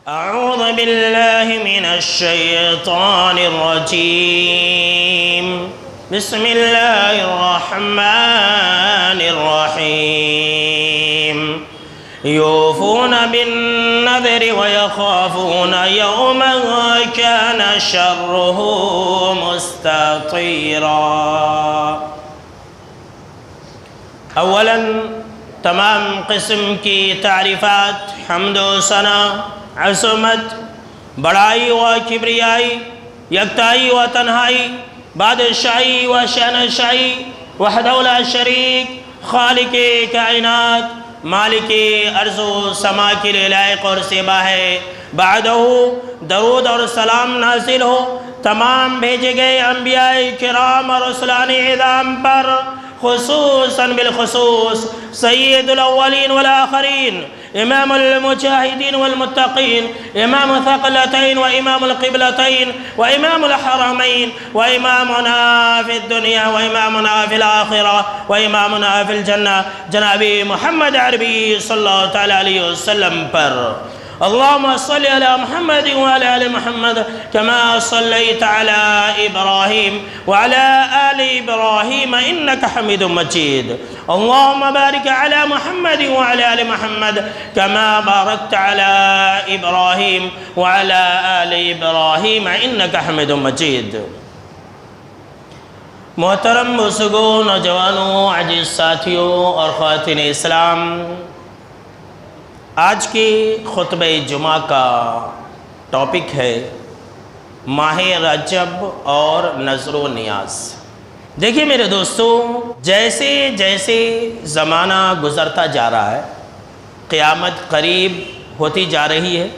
أعوذ بالله من الشيطان الرجيم بسم الله الرحمن الرحيم يوفون بالنذر ويخافون يوما كان شره مستطيرا۔ اولاً تمام قسم کی تعریفات، حمد و ثنا، عظمت، بڑائی و کبریائی، یکتائی و تنہائی، بادشاہی و شہنشاہی، وحدہ لا شریک، خالق کائنات، مالک ارض و سما کے لیے لائق اور سیبا ہے۔ بعدہ درود اور سلام نازل ہو تمام بھیجے گئے انبیاء کرام اور رسولان اعظام پر، خصوصاً بالخصوص سید الاولین والآخرین، امام المجاہدین والمتقین، امام ثقلتین و امام القبلتین و امام الحرمین و امامنا فی الدنیا و امامنا فی الآخرہ و امامنا فی الجنہ جناب محمد عربی صلی اللہ تعالی علیہ وسلم پر۔ اللهم صل على محمد وعلى آل محمد كما صليت على إبراهيم وعلى آل إبراهيم إنك حميد مجيد۔ اللهم بارك على محمد وعلى آل محمد كما باركت على إبراهيم وعلى آل إبراهيم إنك حميد مجيد۔ محترم بزرگوں، نوجوانوں، عزیز ساتھیوں اور خواتین اسلام، آج کی خطبہ جمعہ کا ٹاپک ہے ماہ رجب اور نذر و نیاز۔ دیکھیے میرے دوستو، جیسے جیسے زمانہ گزرتا جا رہا ہے، قیامت قریب ہوتی جا رہی ہے،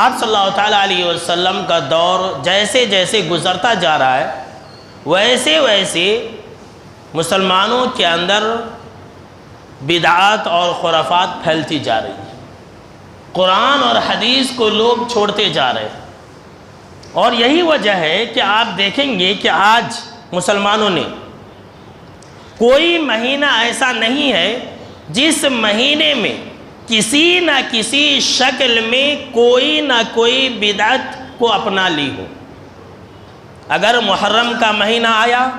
آپ صلی اللہ تعالیٰ علیہ وسلم کا دور جیسے جیسے گزرتا جا رہا ہے، ویسے ویسے مسلمانوں کے اندر بدعات اور خرافات پھیلتی جا رہی ہیں۔ قرآن اور حدیث کو لوگ چھوڑتے جا رہے ہیں، اور یہی وجہ ہے کہ آپ دیکھیں گے کہ آج مسلمانوں نے کوئی مہینہ ایسا نہیں ہے جس مہینے میں کسی نہ کسی شکل میں کوئی نہ کوئی بدعت کو اپنا لی ہو۔ اگر محرم کا مہینہ آیا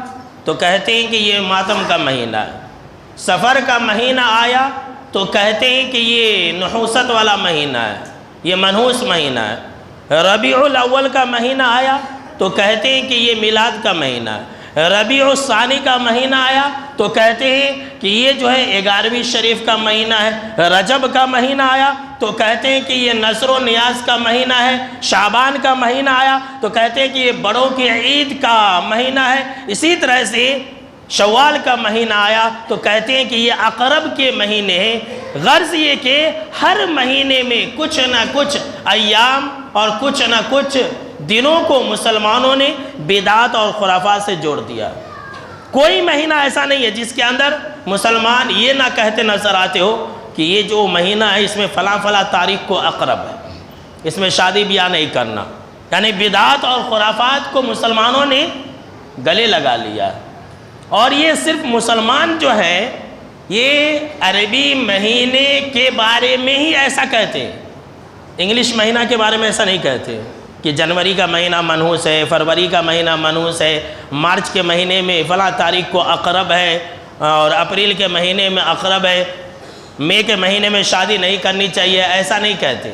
تو کہتے ہیں کہ یہ ماتم کا مہینہ ہے، سفر کا مہینہ آیا تو کہتے ہیں کہ یہ نحوست والا مہینہ ہے، یہ منحوس مہینہ ہے۔ ربیع الاول کا مہینہ آیا تو کہتے ہیں کہ یہ میلاد کا مہینہ ہے۔ ربیع الثانی کا مہینہ آیا تو کہتے ہیں کہ یہ جو ہے 11ویں شریف کا مہینہ ہے۔ رجب کا مہینہ آیا تو کہتے ہیں کہ یہ نذر و نیاز کا مہینہ ہے۔ شعبان کا مہینہ آیا تو کہتے ہیں کہ یہ بڑوں کی عید کا مہینہ ہے۔ اسی طرح سے شوال کا مہینہ آیا تو کہتے ہیں کہ یہ عقرب کے مہینے ہیں۔ غرض یہ کہ ہر مہینے میں کچھ نہ کچھ ایام اور کچھ نہ کچھ دنوں کو مسلمانوں نے بدعات اور خرافات سے جوڑ دیا۔ کوئی مہینہ ایسا نہیں ہے جس کے اندر مسلمان یہ نہ کہتے نظر آتے ہو کہ یہ جو مہینہ ہے اس میں فلاں فلاں تاریخ کو عقرب ہے، اس میں شادی بیاہ نہیں کرنا۔ یعنی بدعات اور خرافات کو مسلمانوں نے گلے لگا لیا، اور یہ صرف مسلمان جو ہے یہ عربی مہینے کے بارے میں ہی ایسا کہتے ہیں، انگلش مہینہ کے بارے میں ایسا نہیں کہتے کہ جنوری کا مہینہ منحوس ہے، فروری کا مہینہ منحوس ہے، مارچ کے مہینے میں فلاں تاریخ کو عقرب ہے، اور اپریل کے مہینے میں عقرب ہے، مئی کے مہینے میں شادی نہیں کرنی چاہیے، ایسا نہیں کہتے۔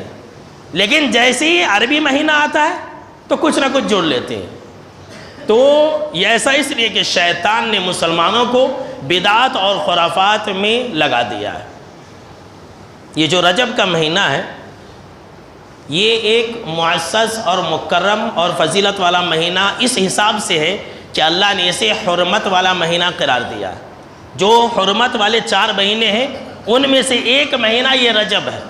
لیکن جیسے ہی عربی مہینہ آتا ہے تو کچھ نہ کچھ جوڑ لیتے ہیں۔ تو یہ ایسا اس لیے کہ شیطان نے مسلمانوں کو بدعات اور خرافات میں لگا دیا ہے۔ یہ جو رجب کا مہینہ ہے یہ ایک معزز اور مکرم اور فضیلت والا مہینہ اس حساب سے ہے کہ اللہ نے اسے حرمت والا مہینہ قرار دیا ہے۔ جو حرمت والے 4 مہینے ہیں ان میں سے ایک مہینہ یہ رجب ہے،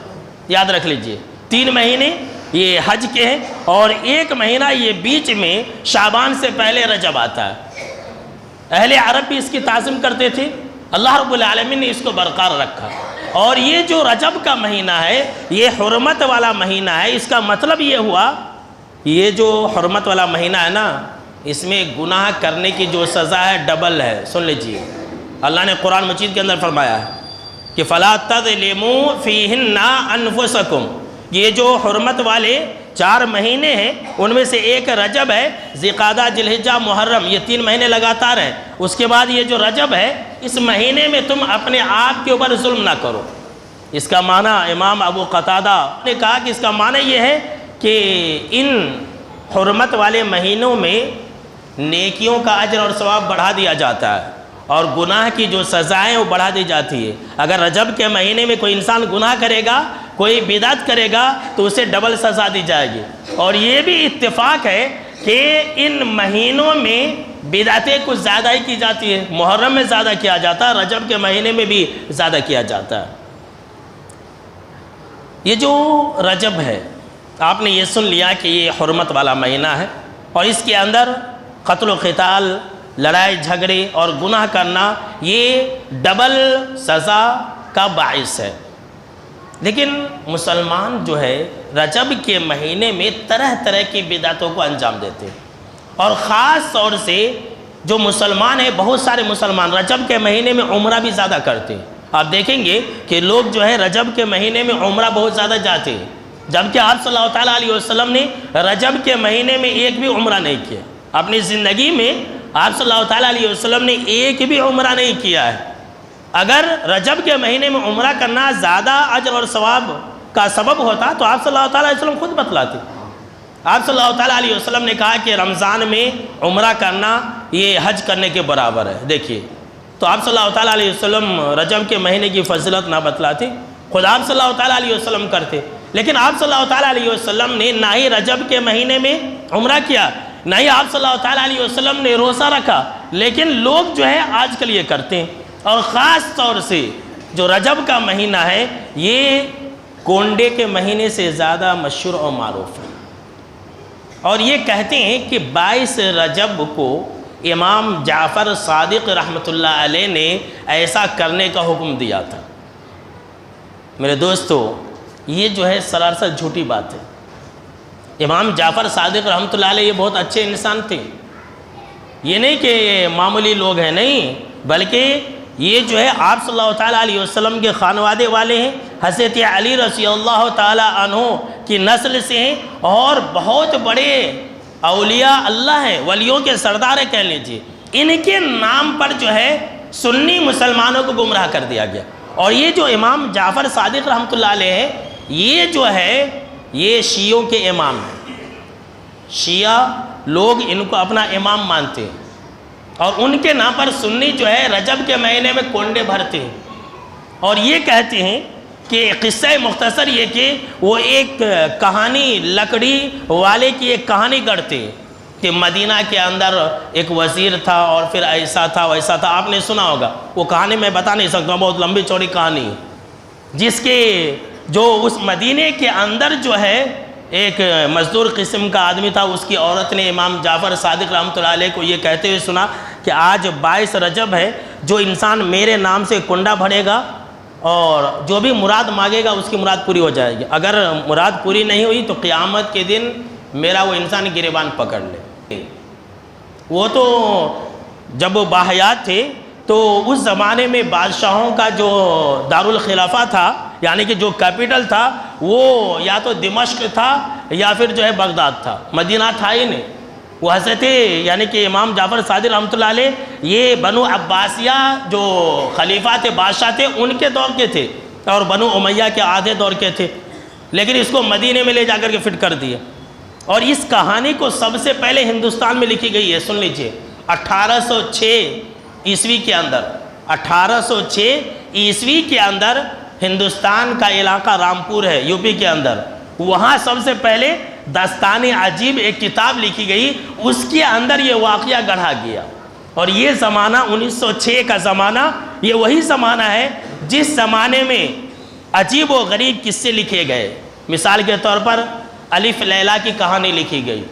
یاد رکھ لیجئے۔ 3 مہینے یہ حج کے ہیں اور ایک مہینہ یہ بیچ میں شعبان سے پہلے رجب آتا ہے۔ اہل عرب بھی اس کی تعظیم کرتے تھے، اللہ رب العالمین نے اس کو برقرار رکھا۔ اور یہ جو رجب کا مہینہ ہے یہ حرمت والا مہینہ ہے۔ اس کا مطلب یہ ہوا یہ جو حرمت والا مہینہ ہے نا، اس میں گناہ کرنے کی جو سزا ہے ڈبل ہے۔ سن لیجئے، اللہ نے قرآن مجید کے اندر فرمایا ہے کہ فَلَا تَظْلِمُوا فِيهِنَّ أَنفُسَكُمْ، یہ جو حرمت والے 4 مہینے ہیں ان میں سے ایک رجب ہے، ذوالقعدہ، ذوالحجہ، محرم، یہ 3 مہینے لگاتار ہیں۔ اس کے بعد یہ جو رجب ہے، اس مہینے میں تم اپنے آپ کے اوپر ظلم نہ کرو۔ اس کا معنی امام ابو قتادہ نے کہا کہ اس کا معنی یہ ہے کہ ان حرمت والے مہینوں میں نیکیوں کا اجر اور ثواب بڑھا دیا جاتا ہے، اور گناہ کی جو سزائیں وہ بڑھا دی جاتی ہے۔ اگر رجب کے مہینے میں کوئی انسان گناہ کرے گا، کوئی بدعت کرے گا، تو اسے ڈبل سزا دی جائے گی۔ اور یہ بھی اتفاق ہے کہ ان مہینوں میں بدعتیں کچھ زیادہ ہی کی جاتی ہے۔ محرم میں زیادہ کیا جاتا ہے، رجب کے مہینے میں بھی زیادہ کیا جاتا ہے۔ یہ جو رجب ہے، آپ نے یہ سن لیا کہ یہ حرمت والا مہینہ ہے، اور اس کے اندر قتل و قتال، لڑائی جھگڑے اور گناہ کرنا یہ ڈبل سزا کا باعث ہے۔ لیکن مسلمان جو ہے رجب کے مہینے میں طرح طرح کی بدعتوں کو انجام دیتے ہیں، اور خاص طور سے جو مسلمان ہیں، بہت سارے مسلمان رجب کے مہینے میں عمرہ بھی زیادہ کرتے ہیں۔ آپ دیکھیں گے کہ لوگ جو ہے رجب کے مہینے میں عمرہ بہت زیادہ جاتے ہیں، جبکہ آپ صلی اللہ تعالیٰ علیہ وسلم نے رجب کے مہینے میں ایک بھی عمرہ نہیں کیا۔ اپنی زندگی میں آپ صلی اللہ تعالیٰ علیہ وسلم نے ایک بھی عمرہ نہیں کیا ہے۔ اگر رجب کے مہینے میں عمرہ کرنا زیادہ اجر اور ثواب کا سبب ہوتا تو آپ صلی اللہ تعالیٰ علیہ وسلم خود بتلاتے۔ آپ صلی اللہ تعالیٰ علیہ وسلم نے کہا کہ رمضان میں عمرہ کرنا یہ حج کرنے کے برابر ہے۔ دیکھیے، تو آپ صلی اللہ تعالیٰ علیہ وسلم رجب کے مہینے کی فضیلت نہ بتلاتے، خود آپ صلی اللہ تعالیٰ علیہ وسلم کرتے۔ لیکن آپ صلی اللہ تعالیٰ علیہ وسلم نے نہ ہی رجب کے مہینے میں عمرہ کیا، نہ ہی آپ صلی اللہ تعالیٰ علیہ وسلم نے روزہ رکھا، لیکن لوگ جو ہے آج کل یہ کرتے ہیں۔ اور خاص طور سے جو رجب کا مہینہ ہے، یہ کونڈے کے مہینے سے زیادہ مشہور اور معروف ہے۔ اور یہ کہتے ہیں کہ 22 رجب کو امام جعفر صادق رحمۃ اللہ علیہ نے ایسا کرنے کا حکم دیا تھا۔ میرے دوستو، یہ جو ہے سراسر جھوٹی بات ہے۔ امام جعفر صادق رحمۃ اللہ علیہ یہ بہت اچھے انسان تھے، یہ نہیں کہ معمولی لوگ ہیں، نہیں، بلکہ یہ جو ہے آپ صلی اللہ تعالیٰ علیہ وسلم کے خانوادے والے ہیں، حضرت علی رضی اللہ تعالیٰ عنہ کی نسل سے ہیں، اور بہت بڑے اولیاء اللہ ہیں، ولیوں کے سردار کہہ لیجیے۔ ان کے نام پر جو ہے سنی مسلمانوں کو گمراہ کر دیا گیا۔ اور یہ جو امام جعفر صادق رحمۃ اللہ علیہ ہے، یہ جو ہے یہ شیعوں کے امام ہیں۔ شیعہ لوگ ان کو اپنا امام مانتے ہیں، اور ان کے نام پر سنی جو ہے رجب کے مہینے میں کونڈے بھرتے ہیں، اور یہ کہتے ہیں کہ قصہ مختصر یہ کہ وہ ایک کہانی، لکڑی والے کی ایک کہانی گڑھتے ہیں کہ مدینہ کے اندر ایک وزیر تھا، اور پھر ایسا تھا ویسا تھا۔ آپ نے سنا ہوگا، وہ کہانی میں بتا نہیں سکتا، بہت لمبی چوڑی کہانی ہے، جس کے جو اس مدینے کے اندر جو ہے ایک مزدور قسم کا آدمی تھا، اس کی عورت نے امام جعفر صادق رحمۃ اللہ علیہ کو یہ کہتے ہوئے سنا کہ آج 22 رجب ہے، جو انسان میرے نام سے کنڈا بھرے گا اور جو بھی مراد مانگے گا اس کی مراد پوری ہو جائے گی، اگر مراد پوری نہیں ہوئی تو قیامت کے دن میرا وہ انسان گریبان پکڑ لے۔ وہ تو جب وہ باحیات تھے تو اس زمانے میں بادشاہوں کا جو دارالخلافہ تھا، یعنی کہ جو کیپٹل تھا، وہ یا تو دمشق تھا یا پھر جو ہے بغداد تھا، مدینہ تھا ہی نہیں۔ وہ حضرت یعنی کہ امام جعفر صادق رحمۃ اللہ علیہ یہ بنو عباسیہ جو خلیفہ تھے، بادشاہ تھے، ان کے دور کے تھے، اور بنو امیہ کے آدھے دور کے تھے، لیکن اس کو مدینے میں لے جا کر کے فٹ کر دیے۔ اور اس کہانی کو سب سے پہلے ہندوستان میں لکھی گئی ہے، سن لیجئے، 1806 عیسوی کے اندر، 1806 عیسوی کے اندر ہندوستان کا علاقہ رامپور ہے، یو پی کے اندر، وہاں سب سے پہلے داستان عجیب ایک کتاب لکھی گئی، اس کے اندر یہ واقعہ گڑھا گیا۔ اور یہ زمانہ 1906 کا زمانہ، یہ وہی زمانہ ہے جس زمانے میں عجیب و غریب قصے لکھے گئے۔ مثال کے طور پر الف لیلا کی کہانی لکھی گئی،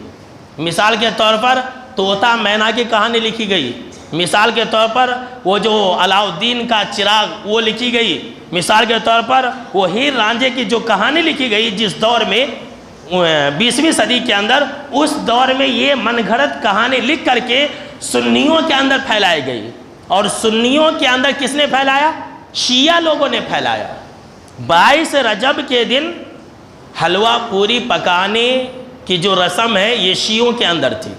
مثال کے طور پر طوطا مینا کی کہانی لکھی گئی، مثال کے طور پر وہ جو علاء الدین کا چراغ وہ لکھی گئی، مثال کے طور پر وہ ہیر رانجھے کی جو کہانی لکھی گئی جس دور میں 20ویں صدی کے اندر، اس دور میں یہ من گھڑت کہانی لکھ کر کے سنیوں کے اندر پھیلائی گئی۔ اور سنیوں کے اندر کس نے پھیلایا؟ شیعہ لوگوں نے پھیلایا۔ 22 رجب کے دن حلوہ پوری پکانے کی جو رسم ہے یہ شیعوں کے اندر تھی،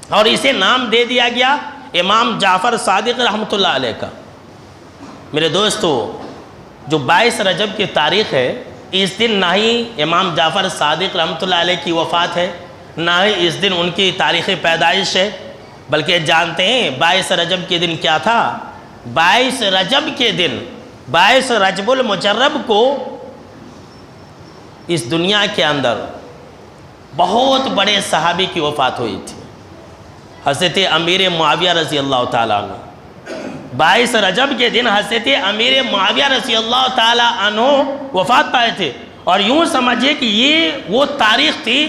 اور اسے نام دے دیا گیا امام جعفر صادق رحمۃ اللہ علیہ کا۔ میرے دوستو، جو 22 رجب کی تاریخ ہے، اس دن نہ ہی امام جعفر صادق رحمۃ اللہ علیہ کی وفات ہے، نہ ہی اس دن ان کی تاریخ پیدائش ہے، بلکہ جانتے ہیں 22 رجب کے دن کیا تھا؟ 22 رجب کے دن، 22 رجب المجرب کو اس دنیا کے اندر بہت بڑے صحابی کی وفات ہوئی تھی، حضرت امیر معاویہ رضی اللہ تعالیٰ عنہ۔ 22 رجب کے دن حضرت امیر معاویہ رضی اللہ تعالیٰ عنہ وفات پائے تھے، اور یوں سمجھے کہ یہ وہ تاریخ تھی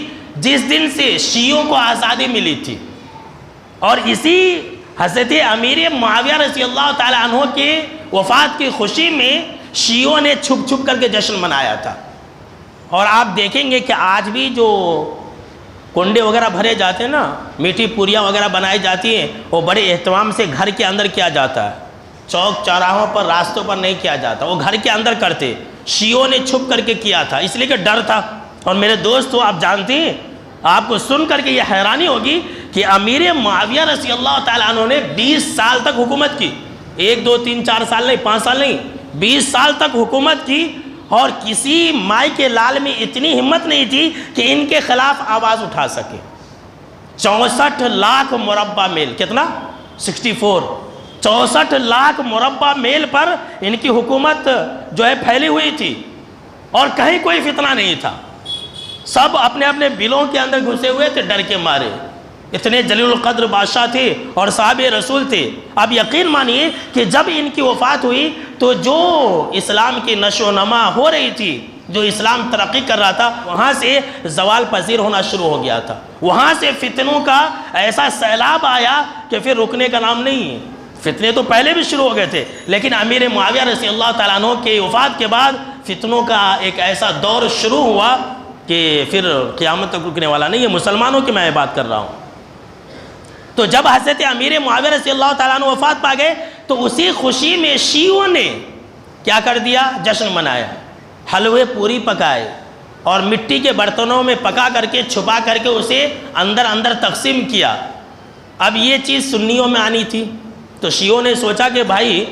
جس دن سے شیعوں کو آزادی ملی تھی، اور اسی حضرت امیر معاویہ رضی اللہ تعالیٰ عنہ کے وفات کی خوشی میں شیعوں نے چھپ چھپ کر کے جشن منایا تھا۔ اور آپ دیکھیں گے کہ آج بھی جو کنڈے وغیرہ بھرے جاتے ہیں نا، میٹھی پوریاں وغیرہ بنائی جاتی ہیں، وہ بڑے اہتمام سے گھر کے اندر کیا جاتا ہے، چوک چوراہوں پر، راستوں پر نہیں کیا جاتا، وہ گھر کے اندر کرتے۔ شیعوں نے چھپ کر کے کیا تھا، اس لیے کہ ڈر تھا۔ اور میرے دوستو، آپ جانتے ہیں، آپ کو سن کر کے یہ حیرانی ہوگی کہ امیر معاویہ رضی اللہ تعالیٰ عنہ نے 20 سال تک حکومت کی، 1 2 3 4 سال نہیں، 5 سال نہیں، 20 سال تک حکومت کی، اور کسی مائی کے لال میں اتنی ہمت نہیں تھی کہ ان کے خلاف آواز اٹھا سکے۔ 64 لاکھ مربع میل، کتنا؟ 64 64 لاکھ مربع میل پر ان کی حکومت جو ہے پھیلی ہوئی تھی، اور کہیں کوئی فتنہ نہیں تھا، سب اپنے اپنے بلوں کے اندر گھسے ہوئے تھے ڈر کے مارے۔ اتنے جلیل القدر بادشاہ تھے اور صحابہ رسول تھے۔ اب یقین مانیے کہ جب ان کی وفات ہوئی تو جو اسلام کی نشو و نما ہو رہی تھی، جو اسلام ترقی کر رہا تھا، وہاں سے زوال پذیر ہونا شروع ہو گیا تھا، وہاں سے فتنوں کا ایسا سیلاب آیا کہ پھر رکنے کا نام نہیں ہے۔ فتنے تو پہلے بھی شروع ہو گئے تھے، لیکن امیر معاویہ رضی اللہ تعالیٰ عنہ کے وفات کے بعد فتنوں کا ایک ایسا دور شروع ہوا کہ پھر قیامت تک رکنے والا نہیں ہے۔ مسلمانوں کی میں بات کر رہا ہوں۔ تو جب حضرت امیر معاویہ رضی اللہ تعالیٰ عنہ وفات پا گئے تو اسی خوشی میں شیعوں نے کیا کر دیا؟ جشن منایا، حلوے پوری پکائے، اور مٹی کے برتنوں میں پکا کر کے چھپا کر کے اسے اندر اندر تقسیم کیا۔ اب یہ چیز سنیوں میں آنی تھی، تو شیعوں نے سوچا کہ بھائی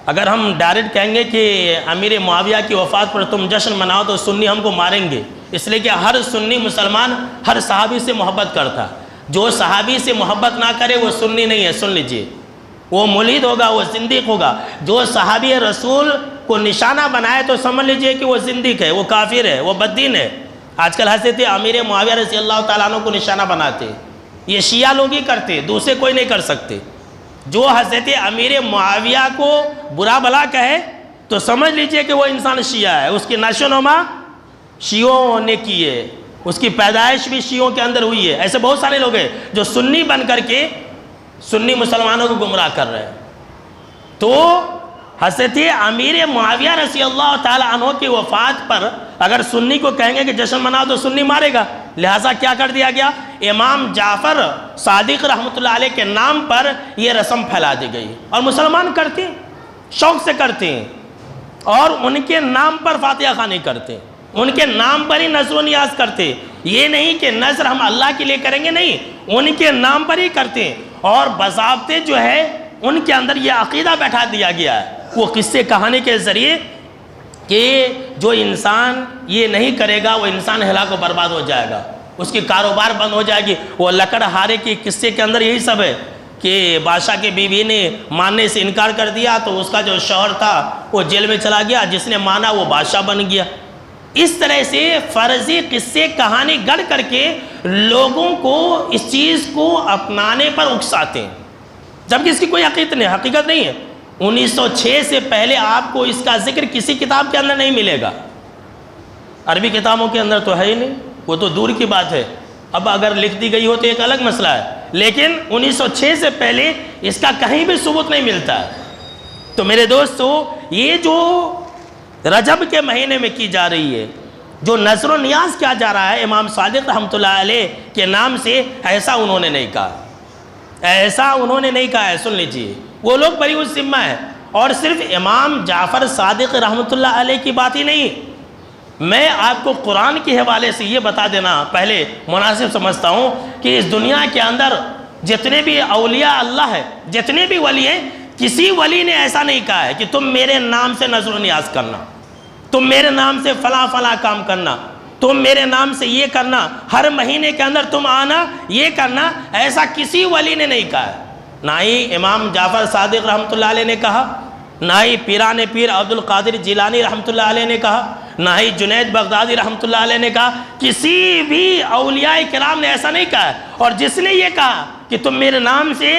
اگر ہم ڈائریکٹ کہیں گے کہ امیر معاویہ کی وفات پر تم جشن مناؤ تو سنی ہم کو ماریں گے، اس لیے کہ ہر سنی مسلمان ہر صحابی سے محبت کرتا، جو صحابی سے محبت نہ کرے وہ سنی نہیں ہے، سن لیجئے، وہ ملحد ہوگا، وہ زندیق ہوگا۔ جو صحابی رسول کو نشانہ بنائے تو سمجھ لیجئے کہ وہ زندیق ہے، وہ کافر ہے، وہ بددین ہے۔ آج کل حضرت امیر معاویہ رضی اللہ تعالیٰ عنہ کو نشانہ بناتے، یہ شیعہ لوگ ہی کرتے، دوسرے کوئی نہیں کر سکتے۔ جو حضرت امیر معاویہ کو برا بھلا کہے تو سمجھ لیجئے کہ وہ انسان شیعہ ہے، اس کی نشو و نما شیعوں نے کی ہے، اس کی پیدائش بھی شیعوں کے اندر ہوئی ہے۔ ایسے بہت سارے لوگ ہیں جو سنی بن کر کے سنی مسلمانوں کو گمراہ کر رہے ہیں۔ تو حضرت امیر معاویہ رضی اللہ تعالیٰ عنہ کی وفات پر اگر سنی کو کہیں گے کہ جشن مناؤ تو سنی مارے گا، لہٰذا کیا کر دیا گیا؟ امام جعفر صادق رحمۃ اللہ علیہ کے نام پر یہ رسم پھیلا دی گئی، اور مسلمان کرتے ہیں، شوق سے کرتے ہیں، اور ان کے نام پر فاتحہ خوانی کرتے ہیں، ان کے نام پر ہی نذر و نیاز کرتے۔ یہ نہیں کہ نذر ہم اللہ کے لیے کریں گے، نہیں، ان کے نام پر ہی کرتے ہیں، اور بضابطے جو ہے ان کے اندر یہ عقیدہ بیٹھا دیا گیا ہے، وہ قصے کہانی کے ذریعے، کہ جو انسان یہ نہیں کرے گا وہ انسان ہلاک و برباد ہو جائے گا، اس کی کاروبار بند ہو جائے گی۔ وہ لکڑ ہارے کی قصے کے اندر یہی سب ہے کہ بادشاہ کی بیوی نے ماننے سے انکار کر دیا تو اس کا جو شوہر تھا وہ جیل میں چلا گیا، جس نے مانا وہ بادشاہ بن گیا۔ اس طرح سے فرضی قصے کہانی گڑھ کر کے لوگوں کو اس چیز کو اپنانے پر اکساتے ہیں، جبکہ اس کی کوئی حقیقت نہیں ہے۔ 1906 سے پہلے آپ کو اس کا ذکر کسی کتاب کے اندر نہیں ملے گا، عربی کتابوں کے اندر تو ہے ہی نہیں، وہ تو دور کی بات ہے، اب اگر لکھ دی گئی ہو تو ایک الگ مسئلہ ہے، لیکن 1906 سے پہلے اس کا کہیں بھی ثبوت نہیں ملتا ہے۔ تو میرے دوستو، یہ جو رجب کے مہینے میں کی جا رہی ہے، جو نذر و نیاز کیا جا رہا ہے امام صادق رحمۃ اللہ علیہ کے نام سے، ایسا انہوں نے نہیں کہا، ایسا انہوں نے نہیں کہا ہے، سن لیجئے، وہ لوگ بری الذمہ ہیں۔ اور صرف امام جعفر صادق رحمۃ اللہ علیہ کی بات ہی نہیں، میں آپ کو قرآن کے حوالے سے یہ بتا دینا پہلے مناسب سمجھتا ہوں کہ اس دنیا کے اندر جتنے بھی اولیاء اللہ ہے، جتنے بھی ولی ہیں، کسی ولی نے ایسا نہیں کہا ہے کہ تم میرے نام سے نذر و نیاز کرنا، تم میرے نام سے فلاں فلاں کام کرنا، تم میرے نام سے یہ کرنا، ہر مہینے کے اندر تم آنا یہ کرنا، ایسا کسی ولی نے نہیں کہا ہے۔ نہ ہی امام جعفر صادق رحمۃ اللہ علیہ نے کہا، نہ ہی پیران پیر عبد القادر جیلانی رحمۃ اللہ علیہ نے کہا، نہ ہی جنید بغدادی رحمۃ اللہ علیہ نے کہا، کسی بھی اولیاء کرام نے ایسا نہیں کہا ہے۔ اور جس نے یہ کہا کہ تم میرے نام سے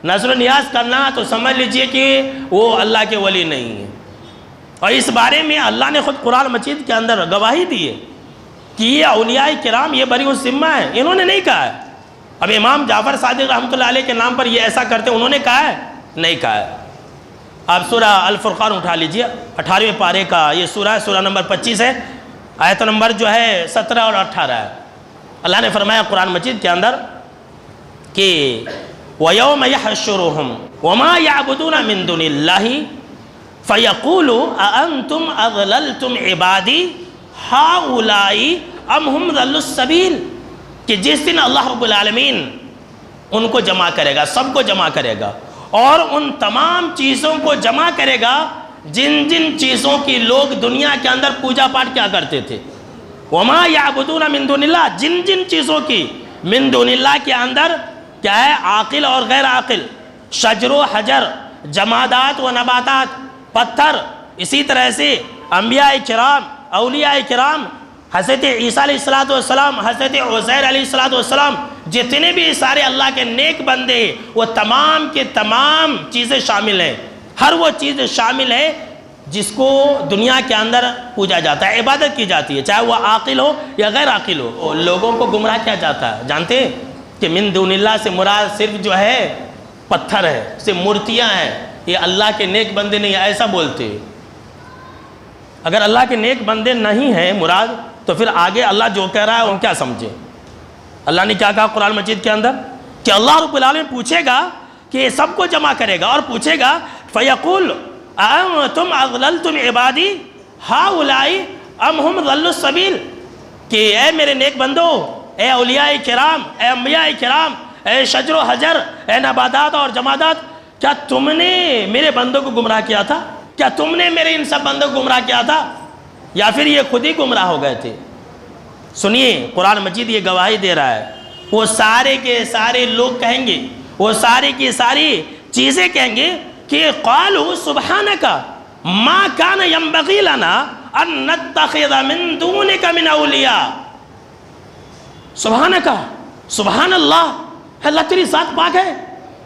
نذر و نیاز کرنا، تو سمجھ لیجئے کہ وہ اللہ کے ولی نہیں ہے۔ اور اس بارے میں اللہ نے خود قرآن مجید کے اندر گواہی دی ہے کہ یہ اولیاء کرام یہ بری الذمہ ہیں، انہوں نے نہیں کہا ہے۔ اب امام جعفر صادق رحمۃ اللہ علیہ کے نام پر یہ ایسا کرتے انہوں نے کہا ہے؟ نہیں کہا ہے۔ آپ سورہ الفرقان اٹھا لیجئے، 18ویں پارے کا یہ سورہ ہے، سورہ نمبر 25 ہے، آیت نمبر جو ہے 17 اور 18 ہے۔ اللہ نے فرمایا قرآن مجید کے اندر کہ وَيَوْمَ يَحْشُرُهُمْ وَمَا يَعْبُدُونَ مِن دُونِ اللَّهِ فَيَقُولُ أَأَنْتُمْ أَضْلَلْتُمْ عِبَادِي هَؤُلَاءِ أَمْ هُمْ ضَلُّوا السَّبِيلَ، کہ جس دن اللہ رب العالمین ان کو جمع کرے گا، سب کو جمع کرے گا، اور ان تمام چیزوں کو جمع کرے گا جن جن چیزوں کی لوگ دنیا کے اندر پوجا پاٹ کیا کرتے تھے۔ وما یعبدون من دون اللہ، جن جن چیزوں کی من دون اللہ کے اندر کیا ہے، عاقل اور غیر عاقل، شجر و حجر، جمادات و نباتات، پتھر، اسی طرح سے انبیاء کرام، اولیاء کرام، حضرت عیسیٰ علیہ السلام، حضرت عزیر علیہ السلام، جتنے بھی سارے اللہ کے نیک بندے ہیں، وہ تمام کے تمام چیزیں شامل ہیں۔ ہر وہ چیز شامل ہے جس کو دنیا کے اندر پوجا جاتا ہے، عبادت کی جاتی ہے، چاہے وہ عاقل ہو یا غیر عاقل ہو۔ لوگوں کو گمراہ کیا جاتا ہے جانتے ہیں کہ من دون اللہ سے مراد صرف جو ہے پتھر ہے، صرف مورتیاں ہیں، یہ اللہ کے نیک بندے نہیں، ایسا بولتے ہیں۔ اگر اللہ کے نیک بندے نہیں ہیں مراد، تو پھر آگے اللہ جو کہہ رہا ہے ہم کیا سمجھیں؟ اللہ نے کیا کہا قرآن مجید کے اندر کہ اللہ رب العالمین پوچھے گا کہ یہ سب کو جمع کرے گا اور پوچھے گا فَيَقُولُ أَأَنْتُمْ أَضْلَلْتُمْ عِبَادِي هَؤُلَاءِ أَمْ هُمْ ضَلُّوا السَّبِيلَ، کہ اے میرے نیک بندو، اے اولیاء کرام، اے انبیاء کرام، اے شجر و حجر، اے نباتات اور جمادات، کیا تم نے میرے بندوں کو گمراہ کیا تھا؟ کیا تم نے میرے ان سب بندوں کو گمراہ کیا تھا، یا پھر یہ خود ہی گمراہ ہو گئے تھے؟ سنیے قرآن مجید یہ گواہی دے رہا ہے، وہ سارے کے سارے لوگ کہیں گے، وہ سارے کی ساری چیزیں کہیں گے کہ قالوا سبحانک ما کان ینبغی لنا ان نتخذ من دونک من اولیاء۔ سبحانک، سبحان اللہ، اللہ تیری ذات پاک ہے،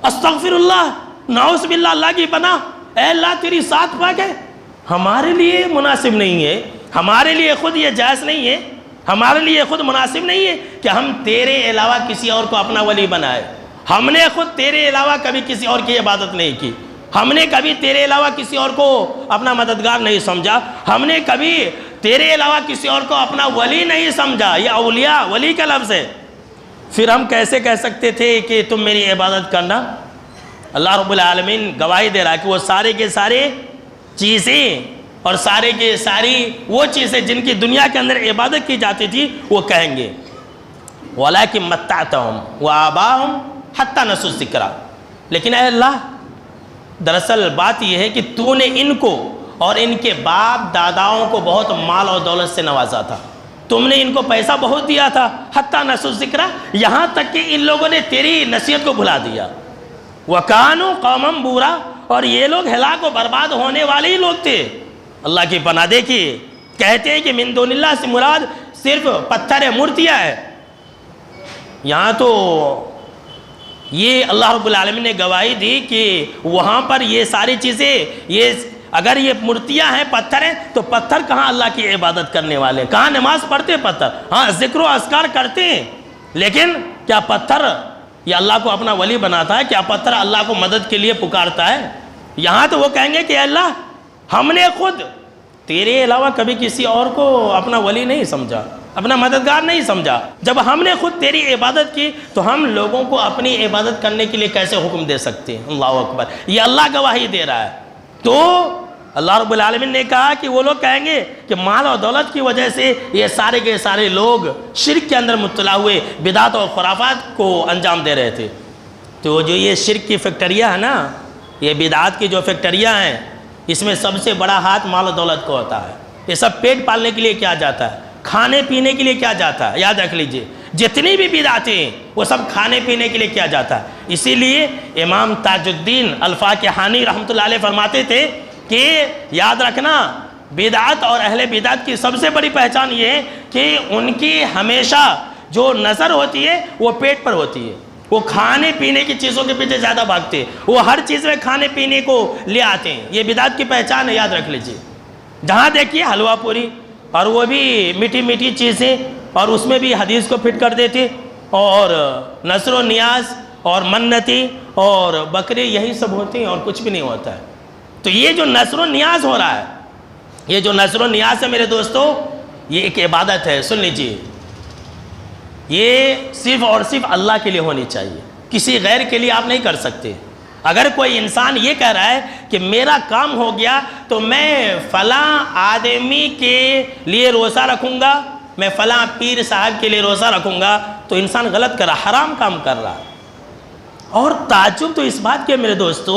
استغفر اللہ، نعوذ باللہ، اللہ کی پناہ، اے اللہ تیری ذات پاک ہے، ہمارے لیے مناسب نہیں ہے، ہمارے لیے خود یہ جائز نہیں ہے، ہمارے لیے خود مناسب نہیں ہے کہ ہم تیرے علاوہ کسی اور کو اپنا ولی بنائے۔ ہم نے خود تیرے علاوہ کبھی کسی اور کی عبادت نہیں کی، ہم نے کبھی تیرے علاوہ کسی اور کو اپنا مددگار نہیں سمجھا، ہم نے کبھی تیرے علاوہ کسی اور کو اپنا ولی نہیں سمجھا۔ یہ اولیاء، ولی کا لفظ ہے۔ پھر ہم کیسے کہہ سکتے تھے کہ تم میری عبادت کرنا؟ اللہ رب العالمین گواہی دے رہا ہے کہ وہ سارے کے سارے چیزیں اور سارے کے ساری وہ چیزیں جن کی دنیا کے اندر عبادت کی جاتی تھی وہ کہیں گے وَلَكِن مَتَّعْتَهُمْ وَآبَاءَهُمْ حَتَّى نَسُوا الذِّكْرَ، لیکن اے اللہ دراصل بات یہ ہے کہ تو نے ان کو اور ان کے باپ داداؤں کو بہت مال اور دولت سے نوازا تھا، تم نے ان کو پیسہ بہت دیا تھا، حَتَّى نَسُوا الذِّكْرَ، یہاں تک کہ ان لوگوں نے تیری نصیحت کو بھلا دیا۔ وَكَانُوا قَوْمًا بُورًا، اور یہ لوگ ہلاک و برباد ہونے والے ہی لوگ تھے۔ اللہ کی پناہ دیکھیے، کہتے ہیں کہ من دون اللہ سے مراد صرف پتھر ہے، مورتیاں ہے۔ یہاں تو یہ اللہ رب العالمین نے گواہی دی کہ وہاں پر یہ ساری چیزیں، یہ اگر یہ مورتیاں ہیں، پتھر ہیں، تو پتھر کہاں اللہ کی عبادت کرنے والے، کہاں نماز پڑھتے پتھر؟ ہاں ذکر و اذکار کرتے ہیں، لیکن کیا پتھر یہ اللہ کو اپنا ولی بناتا ہے؟ کیا پتھر اللہ کو مدد کے لیے پکارتا ہے؟ یہاں تو وہ کہیں گے کہ اللہ ہم نے خود تیرے علاوہ کبھی کسی اور کو اپنا ولی نہیں سمجھا، اپنا مددگار نہیں سمجھا۔ جب ہم نے خود تیری عبادت کی تو ہم لوگوں کو اپنی عبادت کرنے کے لیے کیسے حکم دے سکتے ہیں؟ اللہ اکبر، یہ اللہ گواہی دے رہا ہے۔ تو اللہ رب العالمین نے کہا کہ وہ لوگ کہیں گے کہ مال اور دولت کی وجہ سے یہ سارے کے سارے لوگ شرک کے اندر مبتلا ہوئے، بدعت اور خرافات کو انجام دے رہے تھے۔ تو جو یہ شرک کی فیکٹریاں ہیں نا، یہ بدعات کی جو فیکٹریاں ہیں، اس میں سب سے بڑا ہاتھ مال و دولت کو ہوتا ہے۔ یہ سب پیٹ پالنے کے لیے کیا جاتا ہے، کھانے پینے کے لیے کیا جاتا ہے، یاد رکھ لیجئے جتنی بھی بدعتیں ہیں وہ سب کھانے پینے کے لیے کیا جاتا ہے۔ اسی لیے امام تاج الدین الفاکہانی رحمۃ اللہ علیہ فرماتے تھے کہ یاد رکھنا، بدعت اور اہل بدعت کی سب سے بڑی پہچان یہ ہے کہ ان کی ہمیشہ جو نظر ہوتی ہے وہ پیٹ پر ہوتی ہے، وہ کھانے پینے کی چیزوں کے پیچھے زیادہ بھاگتے ہیں، وہ ہر چیز میں کھانے پینے کو لے آتے ہیں۔ یہ بدعت کی پہچان ہے، یاد رکھ لیجئے۔ جہاں دیکھیے حلوہ پوری، اور وہ بھی میٹھی میٹھی چیزیں، اور اس میں بھی حدیث کو فٹ کر دیتے، اور نذر و نیاز اور منتی اور بکرے یہی سب ہوتے ہیں اور کچھ بھی نہیں ہوتا ہے۔ تو یہ جو نذر و نیاز ہو رہا ہے، یہ جو نذر و نیاز ہے میرے دوستو، یہ ایک عبادت ہے، سن لیجئے۔ یہ صرف اور صرف اللہ کے لیے ہونی چاہیے، کسی غیر کے لیے آپ نہیں کر سکتے۔ اگر کوئی انسان یہ کہہ رہا ہے کہ میرا کام ہو گیا تو میں فلاں آدمی کے لیے روزہ رکھوں گا، میں فلاں پیر صاحب کے لیے روزہ رکھوں گا، تو انسان غلط کر رہا، حرام کام کر رہا۔ اور تعجب تو اس بات کے میرے دوستو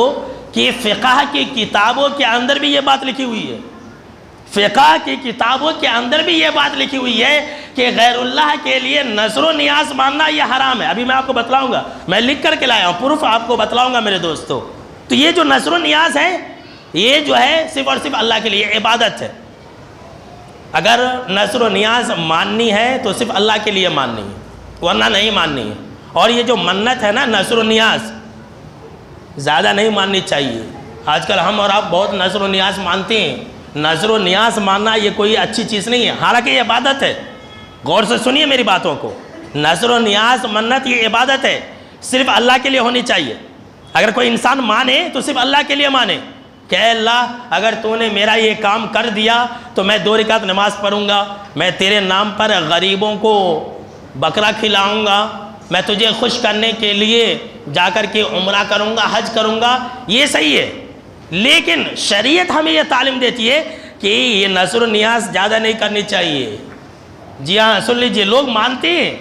کہ فقہ کی کتابوں کے اندر بھی یہ بات لکھی ہوئی ہے، فقہ کی کتابوں کے اندر بھی یہ بات لکھی ہوئی ہے کہ غیر اللہ کے لیے نذر و نیاز ماننا یہ حرام ہے۔ ابھی میں آپ کو بتلاؤں گا، میں لکھ کر کے لایا ہوں، پروف آپ کو بتلاؤں گا میرے دوستو۔ تو یہ جو نذر و نیاز ہے، یہ جو ہے صرف اور صرف اللہ کے لیے عبادت ہے۔ اگر نذر و نیاز ماننی ہے تو صرف اللہ کے لیے ماننی ہے، ورنہ نہیں ماننی ہے۔ اور یہ جو منت ہے نا، نذر و نیاز زیادہ نہیں ماننی چاہیے۔ آج کل ہم اور آپ بہت نذر و نیاز مانتے ہیں۔ نذر و نیاز ماننا یہ کوئی اچھی چیز نہیں ہے، حالانکہ یہ عبادت ہے۔ غور سے سنیے میری باتوں کو، نذر و نیاز منت یہ عبادت ہے، صرف اللہ کے لیے ہونی چاہیے۔ اگر کوئی انسان مانے تو صرف اللہ کے لیے مانے کہ اے اللہ اگر تو نے میرا یہ کام کر دیا تو میں 2 رکعت نماز پڑھوں گا، میں تیرے نام پر غریبوں کو بکرا کھلاؤں گا، میں تجھے خوش کرنے کے لیے جا کر کے عمرہ کروں گا، حج کروں گا، یہ صحیح ہے۔ لیکن شریعت ہمیں یہ تعلیم دیتی ہے کہ یہ نذر و نیاز زیادہ نہیں کرنی چاہیے۔ جی ہاں، سن لیجئے، لوگ مانتے ہیں،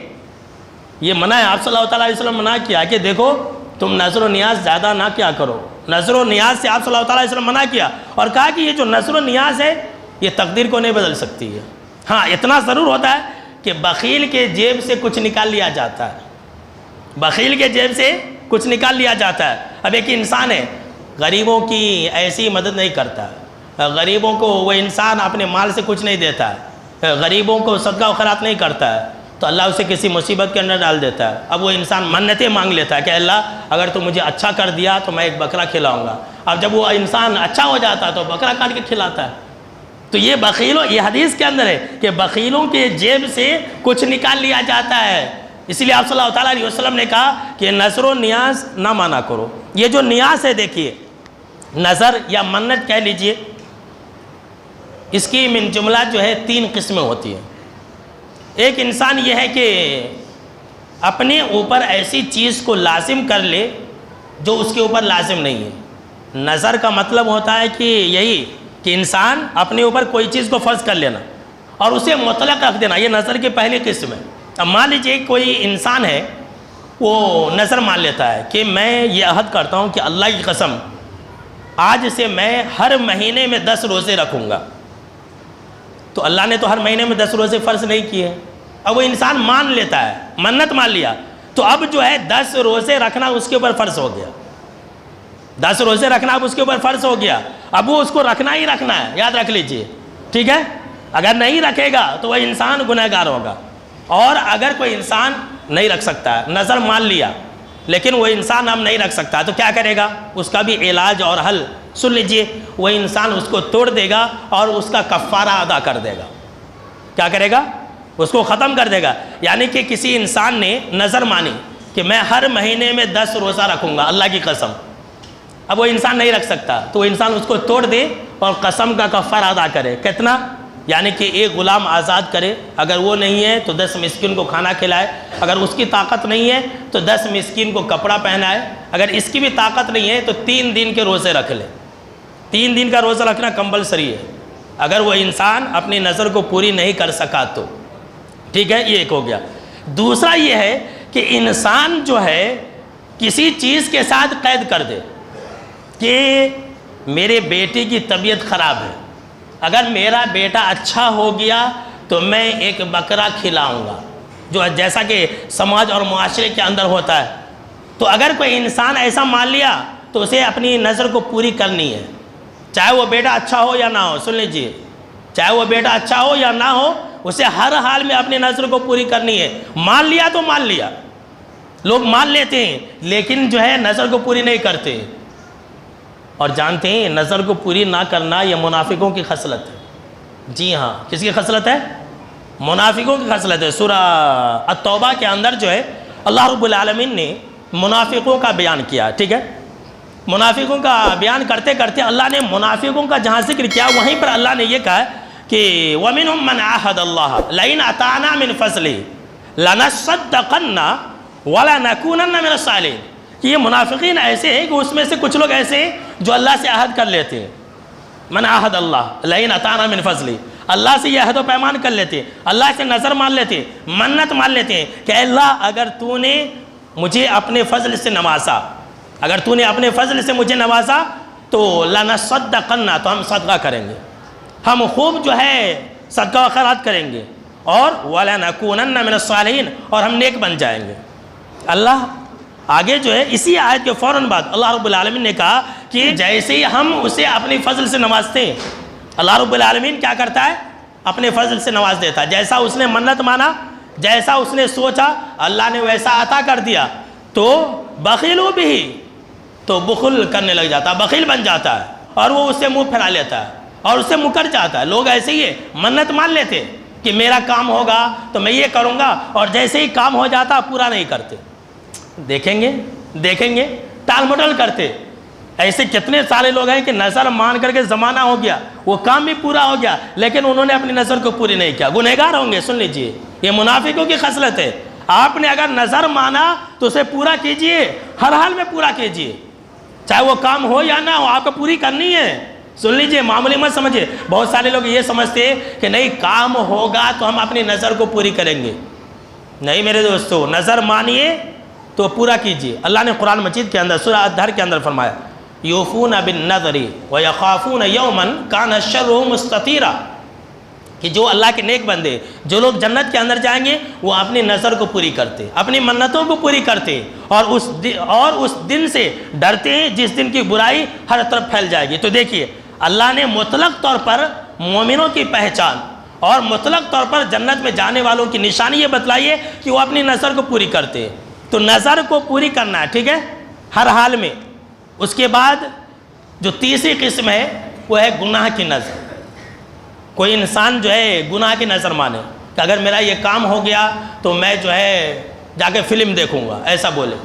یہ منع ہے، آپ صلی اللہ علیہ وسلم منع کیا کہ دیکھو تم نذر و نیاز زیادہ نہ کیا کرو۔ نذر و نیاز سے آپ صلی اللہ علیہ وسلم منع کیا اور کہا کہ یہ جو نذر و نیاز ہے یہ تقدیر کو نہیں بدل سکتی ہے۔ ہاں اتنا ضرور ہوتا ہے کہ بخیل کے جیب سے کچھ نکال لیا جاتا ہے، بخیل کے جیب سے کچھ نکال لیا جاتا ہے۔ اب ایک انسان ہے، غریبوں کی ایسی مدد نہیں کرتا، غریبوں کو وہ انسان اپنے مال سے کچھ نہیں دیتا ہے، غریبوں کو صدقہ و خیرات نہیں کرتا ہے، تو اللہ اسے کسی مصیبت کے اندر ڈال دیتا ہے۔ اب وہ انسان منتیں مانگ لیتا ہے کہ اللہ اگر تو مجھے اچھا کر دیا تو میں ایک بکرا کھلاؤں گا۔ اب جب وہ انسان اچھا ہو جاتا ہے تو بکرا کاٹ کے کھلاتا ہے۔ تو یہ بخیلوں، یہ حدیث کے اندر ہے کہ بخیلوں کے جیب سے کچھ نکال لیا جاتا ہے۔ اسی لیے آپ صلی اللہ علیہ وسلم نے کہا کہ نذر و نیاز نہ مانا کرو۔ یہ جو نیاز ہے دیکھیے، نظر یا منت کہہ لیجئے، اس کی من جملہ جو ہے 3 قسمیں ہوتی ہیں۔ ایک انسان یہ ہے کہ اپنے اوپر ایسی چیز کو لازم کر لے جو اس کے اوپر لازم نہیں ہے۔ نظر کا مطلب ہوتا ہے کہ یہی کہ انسان اپنے اوپر کوئی چیز کو فرض کر لینا اور اسے مطلق رکھ دینا، یہ نظر کی پہلی قسم ہے۔ اب مان لیجئے کوئی انسان ہے، وہ نظر مان لیتا ہے کہ میں یہ عہد کرتا ہوں کہ اللہ کی قسم آج سے میں ہر مہینے میں 10 روزے رکھوں گا۔ تو اللہ نے تو ہر مہینے میں 10 روزے فرض نہیں کیے۔ اب وہ انسان مان لیتا ہے، منت مان لیا، تو اب جو ہے 10 روزے رکھنا اس کے اوپر فرض ہو گیا، 10 روزے رکھنا اب اس کے اوپر فرض ہو گیا۔ اب وہ اس کو رکھنا ہی رکھنا ہے، یاد رکھ لیجئے، ٹھیک ہے۔ اگر نہیں رکھے گا تو وہ انسان گنہگار ہوگا۔ اور اگر کوئی انسان نہیں رکھ سکتا ہے، نظر مان لیا لیکن وہ انسان اب نہیں رکھ سکتا، تو کیا کرے گا؟ اس کا بھی علاج اور حل سن لیجئے، وہ انسان اس کو توڑ دے گا اور اس کا کفارہ ادا کر دے گا۔ کیا کرے گا؟ اس کو ختم کر دے گا۔ یعنی کہ کسی انسان نے نظر مانی کہ میں ہر مہینے میں 10 روزہ رکھوں گا اللہ کی قسم، اب وہ انسان نہیں رکھ سکتا، تو وہ انسان اس کو توڑ دے اور قسم کا کفارہ ادا کرے۔ کتنا؟ یعنی کہ ایک غلام آزاد کرے، اگر وہ نہیں ہے تو 10 مسکین کو کھانا کھلائے، اگر اس کی طاقت نہیں ہے تو 10 مسکین کو کپڑا پہنائے، اگر اس کی بھی طاقت نہیں ہے تو 3 دن کے روزے رکھ لے۔ 3 دن کا روزہ رکھنا کمپلسری ہے اگر وہ انسان اپنی نظر کو پوری نہیں کر سکا تو، ٹھیک ہے، یہ ایک ہو گیا۔ دوسرا یہ ہے کہ انسان جو ہے کسی چیز کے ساتھ قید کر دے کہ میرے بیٹے کی طبیعت خراب ہے، اگر میرا بیٹا اچھا ہو گیا تو میں ایک بکرا کھلاؤں گا، جو جیسا کہ سماج اور معاشرے کے اندر ہوتا ہے۔ تو اگر کوئی انسان ایسا مان لیا تو اسے اپنی نظر کو پوری کرنی ہے، چاہے وہ بیٹا اچھا ہو یا نہ ہو، سن لیجئے، چاہے وہ بیٹا اچھا ہو یا نہ ہو، اسے ہر حال میں اپنی نظر کو پوری کرنی ہے۔ مان لیا تو مان لیا، لوگ مان لیتے ہیں لیکن جو ہے نظر کو پوری نہیں کرتے، اور جانتے ہیں نظر کو پوری نہ کرنا یہ منافقوں کی خصلت ہے۔ جی ہاں، کس کی خصلت ہے؟ منافقوں کی خصلت ہے۔ سورہ التوبہ کے اندر جو ہے اللہ رب العالمین نے منافقوں کا بیان کیا، ٹھیک ہے، منافقوں کا بیان کرتے کرتے اللہ نے منافقوں کا جہاں ذکر کیا وہیں پر اللہ نے یہ کہا کہ وَمِنْهُمْ مَنْ عَاهَدَ اللَّهَ لَئِنْ أَطَعْنَا مِنْ فَضْلِهِ لَنَصَّدَّقَنَّ وَلَنَكُونَنَّ مِنَ الصَّالِحِينَ، کہ یہ منافقین ایسے ہیں کہ اس میں سے کچھ لوگ ایسے ہیں جو اللہ سے عہد کر لیتے ہیں، من عہد اللہ لئن اطعنا من فضلی، اللہ سے یہ عہد و پیمان کر لیتے ہیں، اللہ سے نظر مان لیتے ہیں، منت مان لیتے ہیں کہ اللہ اگر تو نے مجھے اپنے فضل سے نوازا، اگر تو نے اپنے فضل سے مجھے نوازا تو لنصدقن، تو ہم صدقہ کریں گے، ہم خوب جو ہے صدقہ و خیرات کریں گے، اور وَلَنَكُونَنَّ مِنَ الصَّالِحِينَ، اور ہم نیک بن جائیں گے۔ اللہ آگے جو ہے اسی آیت کے فوراً بعد اللہ رب العالمین نے کہا کہ جیسے ہی ہم اسے اپنی فضل سے نوازتے ہیں، اللہ رب العالمین کیا کرتا ہے؟ اپنے فضل سے نواز دیتا ہے، جیسا اس نے منت مانا، جیسا اس نے سوچا اللہ نے ویسا عطا کر دیا، تو بخیلوا بہ، تو بخل کرنے لگ جاتا ہے، بخیل بن جاتا ہے، اور وہ اس سے منہ پھیرا لیتا ہے اور اس سے مکر جاتا ہے۔ لوگ ایسے ہی منت مان لیتے کہ میرا کام ہوگا تو میں یہ کروں گا، اور جیسے ہی کام ہو جاتا پورا نہیں کرتے، دیکھیں گے ٹال مٹول کرتے۔ ایسے کتنے سارے لوگ ہیں کہ نظر مان کر کے زمانہ ہو گیا، وہ کام بھی پورا ہو گیا لیکن انہوں نے اپنی نظر کو پوری نہیں کیا، گنہگار ہوں گے۔ سن لیجئے، یہ منافقوں کی خصلت ہے۔ آپ نے اگر نظر مانا تو اسے پورا کیجئے، ہر حال میں پورا کیجئے، چاہے وہ کام ہو یا نہ ہو، آپ کو پوری کرنی ہے۔ سن لیجئے، معمولی مت سمجھے۔ بہت سارے لوگ یہ سمجھتے ہیں کہ نہیں کام ہوگا تو ہم اپنی نظر کو پوری کریں گے۔ نہیں میرے دوستو، نظر مانیے تو پورا کیجئے۔ اللہ نے قرآن مجید کے اندر سورہ الدہر کے اندر فرمایا یوفون بالنذر ویخافون یوما کان شرہ مستطیرا، کہ جو اللہ کے نیک بندے، جو لوگ جنت کے اندر جائیں گے وہ اپنی نظر کو پوری کرتے، اپنی منتوں کو پوری کرتے، اور اس دن سے ڈرتے ہیں جس دن کی برائی ہر طرف پھیل جائے گی۔ تو دیکھیے اللہ نے مطلق طور پر مومنوں کی پہچان اور مطلق طور پر جنت میں جانے والوں کی نشانی یہ بتلائی ہے کہ وہ اپنی نظر کو پوری کرتے ہیں۔ تو نظر کو پوری کرنا ہے، ٹھیک ہے، ہر حال میں۔ اس کے بعد جو تیسری قسم ہے وہ ہے گناہ کی نظر۔ کوئی انسان جو ہے گناہ کی نظر مانے کہ اگر میرا یہ کام ہو گیا تو میں جو ہے جا کے فلم دیکھوں گا، ایسا بولے،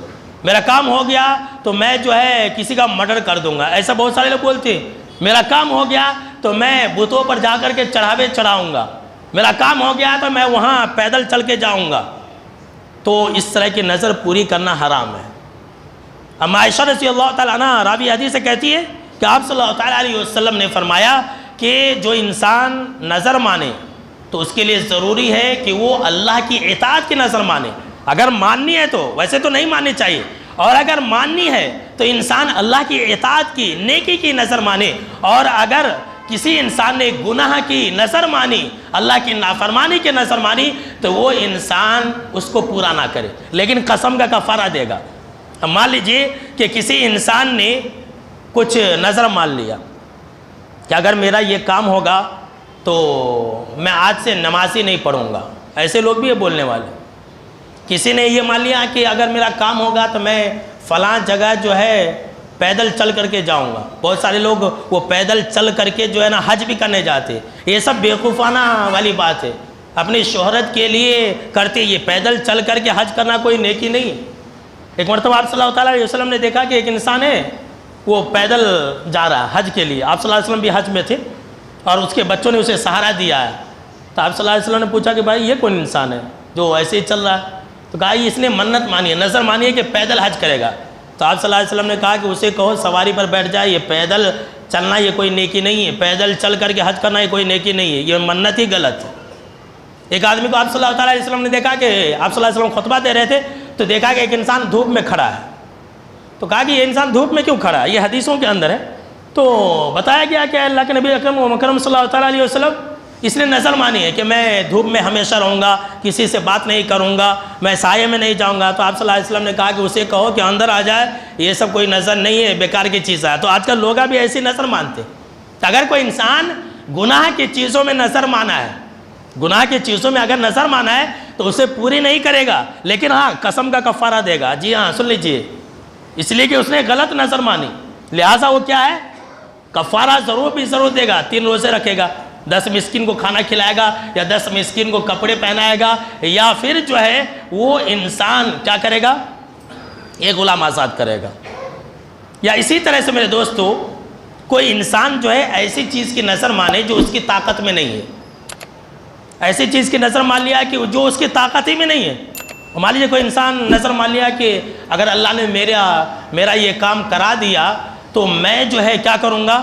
میرا کام ہو گیا تو میں جو ہے کسی کا مرڈر کر دوں گا، ایسا بہت سارے لوگ بولتے ہیں، میرا کام ہو گیا تو میں بتوں پر جا کر کے چڑھاوے چڑھاؤں گا، میرا کام ہو گیا تو میں وہاں پیدل چل کے جاؤں گا۔ تو اس طرح کی نظر پوری کرنا حرام ہے۔ اما عائشہ رضی اللہ تعالیٰ عنہ راوی حدیث سے کہتی ہے کہ آپ صلی اللہ تعالیٰ علیہ وسلم نے فرمایا کہ جو انسان نظر مانے تو اس کے لیے ضروری ہے کہ وہ اللہ کی اطاعت کی نظر مانے۔ اگر ماننی ہے تو ویسے تو نہیں ماننی چاہیے، اور اگر ماننی ہے تو انسان اللہ کی اطاعت کی، نیکی کی نظر مانے، اور اگر کسی انسان نے گناہ کی نظر مانی، اللہ کی نافرمانی کی نظر مانی، تو وہ انسان اس کو پورا نہ کرے لیکن قسم کا کفارہ دے گا۔ مان لیجئے کہ کسی انسان نے کچھ نظر مان لیا کہ اگر میرا یہ کام ہوگا تو میں آج سے نماز ہی نہیں پڑھوں گا، ایسے لوگ بھی یہ بولنے والے۔ کسی نے یہ مان لیا کہ اگر میرا کام ہوگا تو میں فلاں جگہ جو ہے پیدل چل کر کے جاؤں گا۔ بہت سارے لوگ وہ پیدل چل کر کے جو ہے نا حج بھی کرنے جاتے، یہ سب بیوقوفانہ والی بات ہے، اپنی شہرت کے لیے کرتے۔ یہ پیدل چل کر کے حج کرنا کوئی نیکی نہیں۔ ایک مرتبہ آپ صلی اللہ علیہ وسلم نے دیکھا کہ ایک انسان ہے وہ پیدل جا رہا ہے حج کے لیے، آپ صلی اللہ علیہ وسلم بھی حج میں تھے اور اس کے بچوں نے اسے سہارا دیا ہے۔ تو آپ صلی اللہ علیہ وسلم نے پوچھا کہ بھائی یہ کون انسان ہے جو ایسے ہی چل رہا ہے؟ تو کہا اس نے منت مانی ہے، نظر مانی ہے کہ پیدل حج کرے گا۔ تو آپ صلی اللہ علیہ وسلم نے کہا کہ اسے کہو سواری پر بیٹھ جائے، یہ پیدل چلنا یہ کوئی نیکی نہیں ہے، پیدل چل کر کے حج کرنا یہ کوئی نیکی نہیں ہے، یہ منت ہی غلط ہے۔ ایک آدمی کو آپ صلی اللہ علیہ وسلم نے دیکھا کہ آپ صلی اللہ علیہ وسلم خطبہ دے رہے تھے تو دیکھا کہ ایک انسان دھوپ میں کھڑا ہے، تو کہا کہ یہ انسان دھوپ میں کیوں کھڑا ہے، یہ حدیثوں کے اندر ہے۔ تو بتایا گیا کہ اللہ کے نبی اکرم و مکرم صلی اللہ علیہ وسلم اس نے نظر مانی ہے کہ میں دھوپ میں ہمیشہ رہوں گا، کسی سے بات نہیں کروں گا، میں سائے میں نہیں جاؤں گا۔ تو آپ صلی اللہ علیہ وسلم نے کہا کہ اسے کہو کہ اندر آ جائے، یہ سب کوئی نظر نہیں ہے، بیکار کی چیز ہے۔ تو آج کل لوگ بھی ایسی نظر مانتے، اگر کوئی انسان گناہ کی چیزوں میں نظر مانا ہے، گناہ کی چیزوں میں اگر نظر مانا ہے تو اسے پوری نہیں کرے گا، لیکن ہاں قسم کا کفارہ دے گا۔ جی ہاں، سن لیجئے، اس لیے کہ اس نے غلط نظر مانی، لہٰذا وہ کیا ہے، کفارہ ضرور دے گا، 3 روزے رکھے گا، 10 مسکین کو کھانا کھلائے گا، یا 10 مسکین کو کپڑے پہنائے گا، یا پھر جو ہے وہ انسان کیا کرے گا، ایک غلام آزاد کرے گا۔ یا اسی طرح سے میرے دوستو، کوئی انسان جو ہے ایسی چیز کی نظر مانے جو اس کی طاقت میں نہیں ہے، ایسی چیز کی نظر مان لیا کہ جو اس کی طاقت ہی میں نہیں ہے۔ مان لیجیے کوئی انسان نظر مان لیا کہ اگر اللہ نے میرا یہ کام کرا دیا تو میں جو ہے کیا کروں گا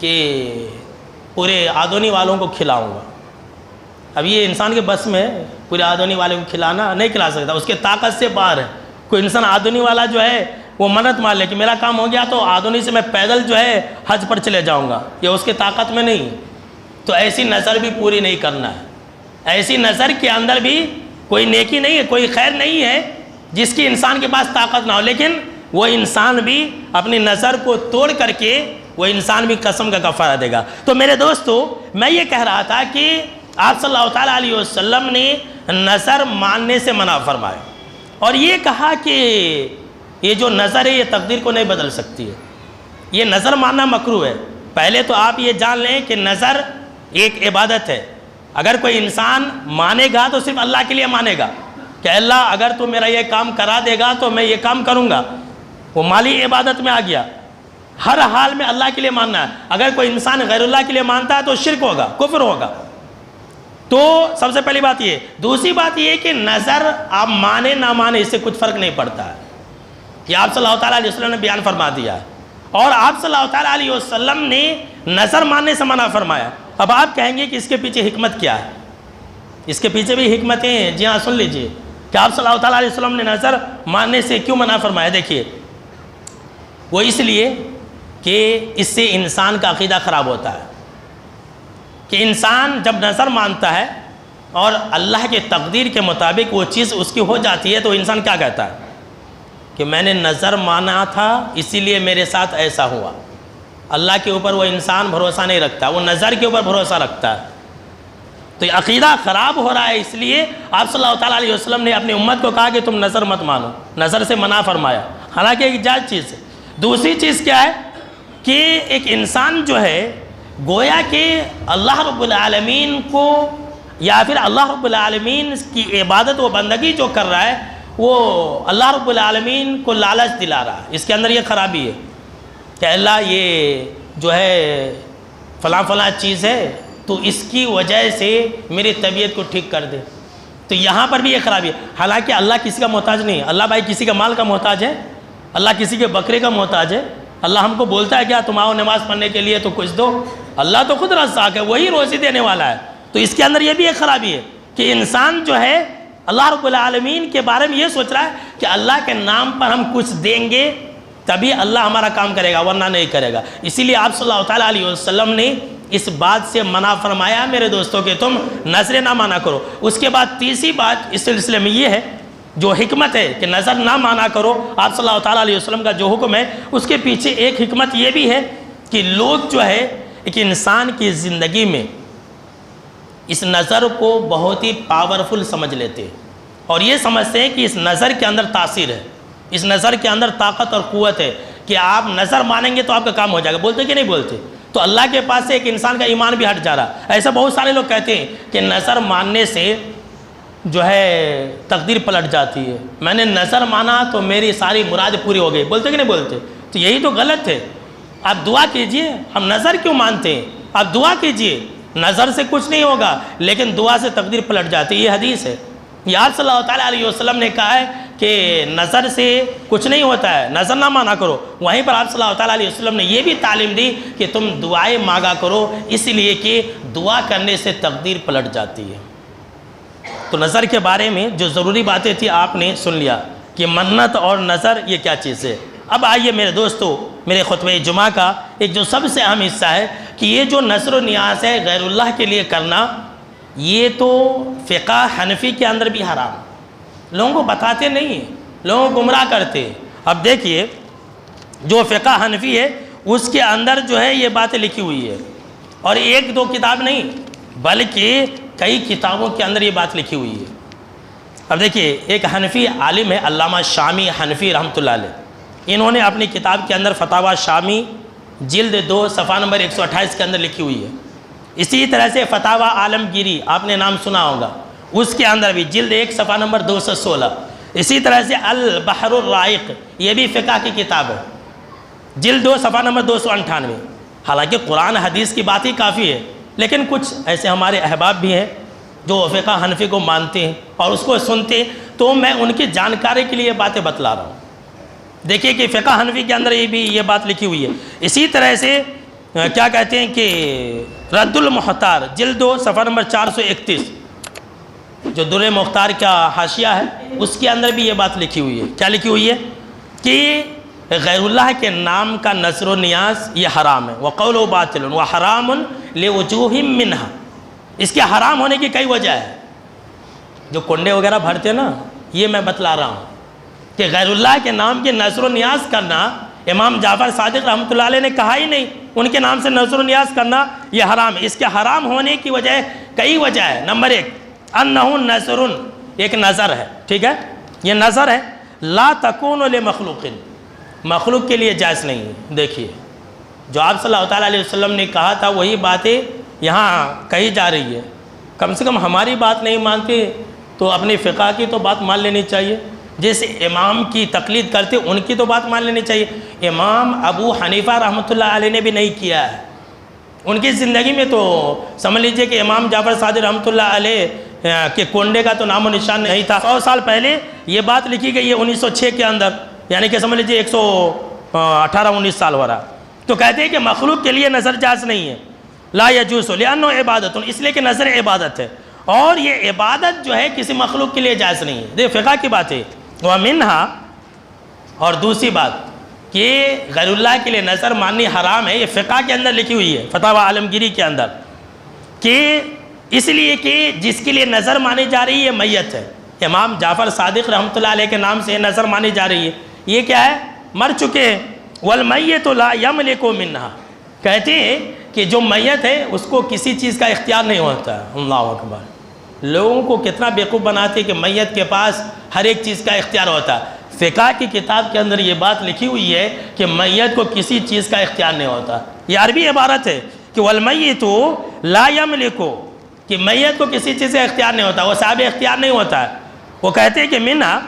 کہ پورے آدونی والوں کو کھلاؤں گا۔ اب یہ انسان کے بس میں پورے آدونی والوں کو کھلانا نہیں کھلا سکتا، اس کے طاقت سے باہر ہے۔ کوئی انسان آدونی والا جو ہے وہ منت مان لے کہ میرا کام ہو گیا تو آدونی سے میں پیدل جو ہے حج پر چلے جاؤں گا، یہ اس کے طاقت میں نہیں ہے، تو ایسی نظر بھی پوری نہیں کرنا ہے۔ ایسی نظر کے اندر بھی کوئی نیکی نہیں ہے، کوئی خیر نہیں ہے جس کی انسان کے پاس طاقت نہ ہو، لیکن وہ انسان بھی اپنی نظر کو توڑ کر کے وہ انسان بھی قسم کا کفارہ دے گا۔ تو میرے دوستو، میں یہ کہہ رہا تھا کہ آپ صلی اللہ تعالیٰ علیہ وسلم نے نظر ماننے سے منع فرمایا، اور یہ کہا کہ یہ جو نظر ہے یہ تقدیر کو نہیں بدل سکتی ہے، یہ نظر ماننا مکروہ ہے۔ پہلے تو آپ یہ جان لیں کہ نظر ایک عبادت ہے، اگر کوئی انسان مانے گا تو صرف اللہ کے لیے مانے گا کہ اللہ اگر تو میرا یہ کام کرا دے گا تو میں یہ کام کروں گا، وہ مالی عبادت میں آ گیا۔ ہر حال میں اللہ کے لیے ماننا ہے، اگر کوئی انسان غیر اللہ کے لیے مانتا ہے تو شرک ہوگا، کفر ہوگا۔ تو سب سے پہلی بات یہ، دوسری بات یہ کہ نظر آپ مانے نہ مانے اس سے کچھ فرق نہیں پڑتا ہے، یہ آپ صلی اللہ تعالیٰ علیہ وسلم نے بیان فرما دیا ہے، اور آپ صلی اللہ تعالیٰ علیہ وسلم نے نظر ماننے سے منع فرمایا۔ اب آپ کہیں گے کہ اس کے پیچھے حکمت کیا ہے، اس کے پیچھے بھی حکمتیں ہیں۔ جی ہاں، سن لیجئے کہ آپ صلی اللہ تعالیٰ علیہ وسلم نے نظر ماننے سے کیوں منع فرمایا۔ دیکھیے، وہ اس لیے کہ اس سے انسان کا عقیدہ خراب ہوتا ہے، کہ انسان جب نظر مانتا ہے اور اللہ کے تقدیر کے مطابق وہ چیز اس کی ہو جاتی ہے تو انسان کیا کہتا ہے کہ میں نے نظر مانا تھا اسی لیے میرے ساتھ ایسا ہوا۔ اللہ کے اوپر وہ انسان بھروسہ نہیں رکھتا، وہ نظر کے اوپر بھروسہ رکھتا ہے، تو یہ عقیدہ خراب ہو رہا ہے۔ اس لیے آپ صلی اللہ تعالیٰ علیہ وسلم نے اپنی امت کو کہا کہ تم نظر مت مانو، نظر سے منع فرمایا، حالانکہ ایک جائز چیز ہے۔ دوسری چیز کیا ہے کہ ایک انسان جو ہے گویا کہ اللہ رب العالمین کو یا پھر اللہ رب العالمین کی عبادت و بندگی جو کر رہا ہے وہ اللہ رب العالمین کو لالچ دلا رہا ہے۔ اس کے اندر یہ خرابی ہے کہ اللہ یہ جو ہے فلاں فلاں چیز ہے تو اس کی وجہ سے میری طبیعت کو ٹھیک کر دے، تو یہاں پر بھی یہ خرابی ہے۔ حالانکہ اللہ کسی کا محتاج نہیں ہے، اللہ بھائی کسی کا مال کا محتاج ہے، اللہ کسی کے بکرے کا محتاج ہے۔ اللہ ہم کو بولتا ہے کیا تم آؤ نماز پڑھنے کے لیے تو کچھ دو، اللہ تو خود رزاق ہے، وہی روزی دینے والا ہے۔ تو اس کے اندر یہ بھی ایک خرابی ہے کہ انسان جو ہے اللہ رب العالمین کے بارے میں یہ سوچ رہا ہے کہ اللہ کے نام پر ہم کچھ دیں گے تبھی اللہ ہمارا کام کرے گا، ورنہ نہیں کرے گا۔ اسی لیے آپ صلی اللہ تعالیٰ علیہ وسلم نے اس بات سے منع فرمایا میرے دوستوں کہ تم نظریں نہ مانا کرو۔ اس کے بعد تیسری بات اس سلسلے میں یہ ہے جو حکمت ہے کہ نظر نہ مانا کرو، آپ صلی اللہ تعالیٰ علیہ وسلم کا جو حکم ہے اس کے پیچھے ایک حکمت یہ بھی ہے کہ لوگ جو ہے ایک انسان کی زندگی میں اس نظر کو بہت ہی پاورفل سمجھ لیتے ہیں، اور یہ سمجھتے ہیں کہ اس نظر کے اندر تاثیر ہے، اس نظر کے اندر طاقت اور قوت ہے کہ آپ نظر مانیں گے تو آپ کا کام ہو جائے گا۔ بولتے کہ نہیں بولتے؟ تو اللہ کے پاس سے ایک انسان کا ایمان بھی ہٹ جا رہا ہے۔ ایسا بہت سارے لوگ کہتے ہیں کہ نظر ماننے سے جو ہے تقدیر پلٹ جاتی ہے، میں نے نظر مانا تو میری ساری مراد پوری ہو گئی۔ بولتے کہ نہیں بولتے؟ تو یہی تو غلط ہے۔ آپ دعا کیجئے، ہم نظر کیوں مانتے ہیں؟ آپ دعا کیجئے، نظر سے کچھ نہیں ہوگا لیکن دعا سے تقدیر پلٹ جاتی ہے، یہ حدیث ہے۔ یہ آپ صلی اللہ تعالیٰ علیہ وسلم نے کہا ہے کہ کہ نظر سے کچھ نہیں ہوتا ہے، نظر نہ مانا کرو، وہیں پر آپ صلی اللہ تعالیٰ علیہ وسلم نے یہ بھی تعلیم دی کہ تم دعائیں مانگا کرو، اس لیے کہ دعا کرنے سے تقدیر پلٹ جاتی ہے۔ تو نظر کے بارے میں جو ضروری باتیں تھی آپ نے سن لیا کہ منت اور نظر یہ کیا چیز ہے۔ اب آئیے میرے دوستو، میرے خطبہ جمعہ کا ایک جو سب سے اہم حصہ ہے کہ یہ جو نظر و نیاز ہے غیر اللہ کے لیے کرنا، یہ تو فقہ حنفی کے اندر بھی حرام، لوگوں کو بتاتے نہیں ہیں، لوگوں کو گمراہ کرتے۔ اب دیکھیے جو فقہ حنفی ہے اس کے اندر جو ہے یہ باتیں لکھی ہوئی ہے، اور ایک دو کتاب نہیں بلکہ کئی کتابوں کے اندر یہ بات لکھی ہوئی ہے۔ اب دیکھیے ایک حنفی عالم ہے علامہ شامی حنفی رحمۃ اللہ علیہ، انہوں نے اپنی کتاب کے اندر فتاوی شامی جلد 2 صفحہ نمبر 128 کے اندر لکھی ہوئی ہے۔ اسی طرح سے فتاوی عالمگیری آپ نے نام سنا ہوگا، اس کے اندر بھی جلد 1 صفحہ نمبر 216۔ اسی طرح سے البحر الرائق یہ بھی فقہ کی کتاب ہے، جلد 2 صفحہ نمبر 298۔ حالانکہ قرآن حدیث کی بات ہی کافی ہے، لیکن کچھ ایسے ہمارے احباب بھی ہیں جو فقہ حنفی کو مانتے ہیں اور اس کو سنتے ہیں، تو میں ان کی جانکاری کے لیے باتیں بتلا رہا ہوں۔ دیکھیے کہ فقہ حنفی کے اندر یہ بات لکھی ہوئی ہے۔ اسی طرح سے کیا کہتے ہیں کہ رد المختار جلد 2 صفحہ نمبر 431، جو در مختار کا حاشیہ ہے اس کے اندر بھی یہ بات لکھی ہوئی ہے۔ کیا لکھی ہوئی ہے کہ غیر اللہ کے نام کا نظر و نیاز یہ حرام ہے، وقول باطل وحرام لوجوہ منہا، اس کے حرام ہونے کی کئی وجہ ہے۔ جو کنڈے وغیرہ بھرتے نا، یہ میں بتلا رہا ہوں کہ غیر اللہ کے نام کے نظر و نیاز کرنا، امام جعفر صادق رحمۃ اللہ علیہ نے کہا ہی نہیں ان کے نام سے نظر و نیاز کرنا یہ حرام ہے۔ اس کے حرام ہونے کی وجہ کئی وجہ ہے۔ نمبر 1 انہ نظر، ایک نظر ہے، ٹھیک ہے، یہ نظر ہے لا تکون لمخلوق، مخلوق کے لیے جائز نہیں ہے۔ دیکھیے جو آپ صلی اللہ تعالیٰ علیہ وسلم نے کہا تھا وہی باتیں یہاں کہی جا رہی ہے۔ کم سے کم ہماری بات نہیں مانتے تو اپنی فقہ کی تو بات مان لینی چاہیے، جیسے امام کی تقلید کرتے ان کی تو بات مان لینی چاہیے۔ امام ابو حنیفہ رحمۃ اللہ علیہ نے بھی نہیں کیا ہے، ان کی زندگی میں تو سمجھ لیجئے کہ امام جعفر صادق رحمۃ اللہ علیہ کے کنڈے کا تو نام و نشان نہیں تھا۔ 100 سال پہلے یہ بات لکھی گئی ہے 1906 کے اندر، یعنی کہ سمجھ لیجئے 118-19 سال ہو رہا۔ تو کہتے ہیں کہ مخلوق کے لیے نظر جائز نہیں ہے، لا یجوز لأنہ عبادت، اس لیے کہ نظر عبادت ہے، اور یہ عبادت جو ہے کسی مخلوق کے لیے جائز نہیں ہے۔ دیکھ فقہ کی بات ہے۔ ومنہا، اور دوسری بات کہ غیر اللہ کے لیے نظر ماننی حرام ہے، یہ فقہ کے اندر لکھی ہوئی ہے فتاوی عالمگیری کے اندر، کہ اس لیے کہ جس کے لیے نظر مانی جا رہی ہے میت ہے۔ امام جعفر صادق رحمۃ اللہ علیہ کے نام سے نظر مانی جا رہی ہے، یہ کیا ہے، مر چکے ہیں۔ والمیت لا یملک منہا، کہتے ہیں کہ جو میت ہے اس کو کسی چیز کا اختیار نہیں ہوتا ہے۔ اللہ اکبر، لوگوں کو کتنا بیوقوف بناتے کہ میت کے پاس ہر ایک چیز کا اختیار ہوتا ہے۔ فقہ کی کتاب کے اندر یہ بات لکھی ہوئی ہے کہ میت کو کسی چیز کا اختیار نہیں ہوتا۔ یہ عربی عبارت ہے کہ والمیت لا یملک، کہ میت کو کسی چیز کا اختیار نہیں ہوتا، وہ صاحب اختیار نہیں ہوتا ہے۔ وہ کہتے ہیں کہ منہا،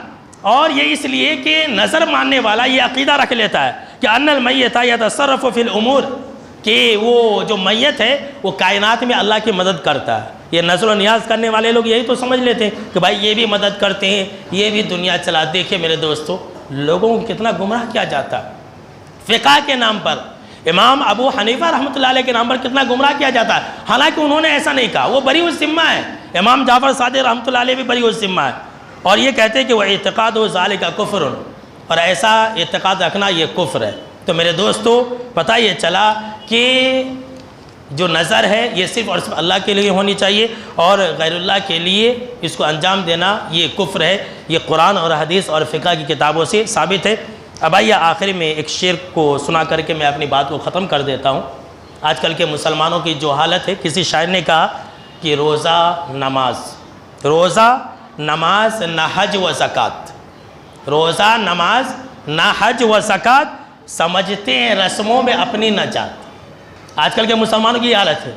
اور یہ اس لیے کہ نظر ماننے والا یہ عقیدہ رکھ لیتا ہے کہ ان المیت یتصرف فی الامور، کہ وہ جو میت ہے وہ کائنات میں اللہ کی مدد کرتا ہے۔ یہ نظر و نیاز کرنے والے لوگ یہی تو سمجھ لیتے ہیں کہ بھائی یہ بھی مدد کرتے ہیں، یہ بھی دنیا چلا۔ دیکھیں میرے دوستو، لوگوں کو کتنا گمراہ کیا جاتا ہے فقہ کے نام پر، امام ابو حنیفہ رحمۃ اللہ علیہ کے نام پر کتنا گمراہ کیا جاتا ہے، حالانکہ انہوں نے ایسا نہیں کہا، وہ بری الذمہ ہے۔ امام جعفر صادق رحمۃ اللہ علیہ بھی بری الذمہ ہے، اور یہ کہتے ہیں کہ وہ اعتقاد و ذالک کفر، اور ایسا اعتقاد رکھنا یہ کفر ہے۔ تو میرے دوستو پتہ یہ چلا کہ جو نظر ہے یہ صرف اور صرف اللہ کے لیے ہونی چاہیے، اور غیر اللہ کے لیے اس کو انجام دینا یہ کفر ہے۔ یہ قرآن اور حدیث اور فقہ کی کتابوں سے ثابت ہے۔ اب آئیے آخر میں ایک شعر کو سنا کر کے میں اپنی بات کو ختم کر دیتا ہوں۔ آج کل کے مسلمانوں کی جو حالت ہے، کسی شاعر نے کہا کہ روزہ نماز نہ حج و زکوٰۃ، روزہ نماز نہ حج و زکوٰۃ، سمجھتے ہیں رسموں میں اپنی نجات۔ آج کل کے مسلمانوں کی حالت ہے،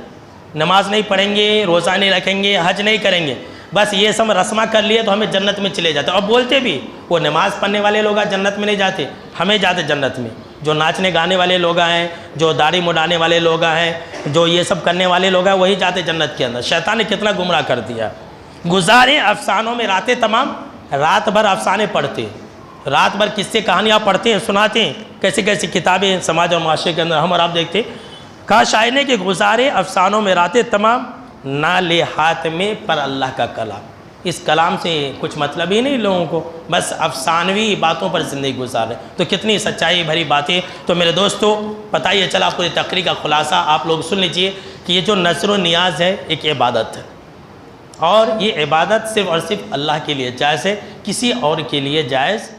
نماز نہیں پڑھیں گے، روزہ نہیں رکھیں گے، حج نہیں کریں گے، بس یہ سب رسمہ کر لیے تو ہمیں جنت میں چلے جاتے۔ اور بولتے بھی وہ نماز پڑھنے والے لوگ جنت میں نہیں جاتے، ہمیں جاتے جنت میں۔ جو ناچنے گانے والے لوگ ہیں، جو داڑھی مڈانے والے لوگ ہیں، جو یہ سب کرنے والے لوگ ہیں، وہی جاتے جنت کے اندر۔ شیطان نے کتنا گمراہ کر دیا۔ گزارے افسانوں میں راتیں تمام، رات بھر افسانے پڑھتے، رات بھر قصے کہانیاں پڑھتے ہیں، سناتے ہیں، کیسی کیسی کتابیں سماج اور معاشرے کے اندر ہم اور آپ دیکھتے ہیں۔ کہا شاعر نے کہ گزارے افسانوں میں راتیں تمام، نہ لے ہاتھ میں پر اللہ کا کلام۔ اس کلام سے کچھ مطلب ہی نہیں لوگوں کو، بس افسانوی باتوں پر زندگی گزار رہے، تو کتنی سچائی بھری باتیں۔ تو میرے دوستو پتہ ہی چلا، پوری تقریر کا خلاصہ آپ لوگ سن لیجئے کہ یہ جو نذر و نیاز ہے ایک عبادت ہے، اور یہ عبادت صرف اور صرف اللہ کے لیے جائز ہے، کسی اور کے لیے جائز